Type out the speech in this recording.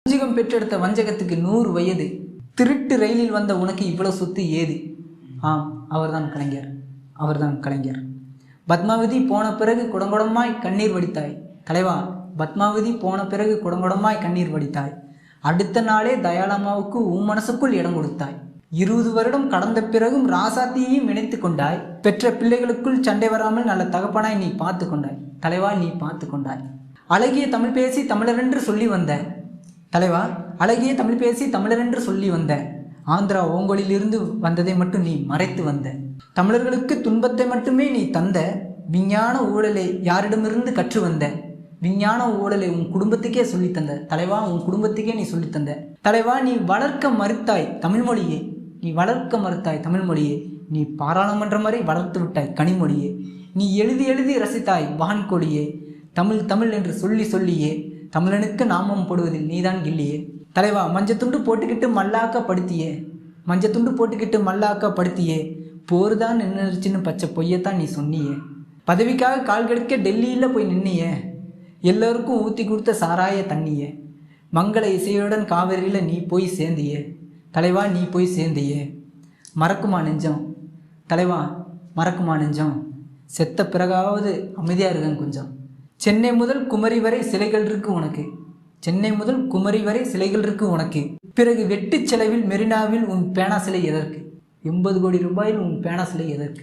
வஞ்சகம் பெற்றெடுத்த வஞ்சகத்துக்கு 100 வயது. திருட்டு ரயிலில் வந்த உனக்கு இவ்வளவு சொத்து ஏது? ஆம், அவர்தான் கலைஞர், அவர்தான் கலைஞர். பத்மாவதி போன பிறகு குடங்குடமாய் கண்ணீர் வடித்தாய். தலைவா, பத்மாவதி போன பிறகு குடங்குடமாய் கண்ணீர் வடித்தாய். அடுத்த நாளே தயாளம்மாவுக்கு உன் மனசுக்குள் இடம் கொடுத்தாய். 20 வருடம் கடந்த பிறகும் ராசாத்தியையும் இணைத்து கொண்டாய். பெற்ற பிள்ளைகளுக்குள் சண்டை வராமல் நல்ல தகப்பனாய் நீ பார்த்து கொண்டாய். தலைவா, நீ பார்த்து கொண்டாய். அழகிய தமிழ் பேசி தமிழரென்று சொல்லி வந்த தலைவா, அழகிய தமிழ் பேசி தமிழரென்று சொல்லி வந்த ஆந்திரா ஓங்கோலிலிருந்து வந்ததை மட்டும் நீ மறைத்து வந்த. தமிழர்களுக்கு துன்பத்தை மட்டுமே நீ தந்த. விஞ்ஞான ஊழலை யாரிடமிருந்து கற்று வந்த. விஞ்ஞான ஊழலை உன் குடும்பத்துக்கே சொல்லித்தந்த. தலைவா, உன் குடும்பத்துக்கே நீ சொல்லித்தந்த. தலைவா, நீ வளர்க்க மறுத்தாய் தமிழ்மொழியே. நீ வளர்க்க மறுத்தாய் தமிழ்மொழியே. நீ பாராளுமன்றம் வரை வளர்த்து விட்டாய் கனிமொழியே. நீ எழுதி எழுதி ரசித்தாய் வான்கொடியே. தமிழ் தமிழ் என்று சொல்லி சொல்லியே தமிழனுக்கு நாமம் போடுவதில் நீதான் கில்லியே. தலைவா, மஞ்சத்துண்டு போட்டுக்கிட்டு மல்லாக்க படுத்தியே. மஞ்சத்துண்டு போட்டுக்கிட்டு மல்லாக்க படுத்தியே. போர்தான் நின்றுச்சுன்னு பச்சை பொய்யத்தான் நீ சொன்னியே. பதவிக்காக கால் கெடுக்க டெல்லியில் போய் நின்னியே. எல்லோருக்கும் ஊற்றி கொடுத்த சாராய தண்ணியே. மங்கள இசையுடன் காவிரியில் நீ போய் சேர்ந்தியே. தலைவா, நீ போய் சேர்ந்தியே. மறக்குமா நெஞ்சம்? தலைவா, மறக்குமா நெஞ்சம்? செத்த பிறகாவது அமைதியாக இருக்கேன் கொஞ்சம். சென்னை முதல் குமரி வரை சிலைகள் இருக்கு உனக்கு. சென்னை முதல் குமரி வரை சிலைகள் இருக்கு உனக்கு. பிறகு வெட்டு செலவில் மெரினாவில் உன் பேனா சிலை எதற்கு? 80 கோடி ரூபாயில் உன் பேனா சிலை எதற்கு?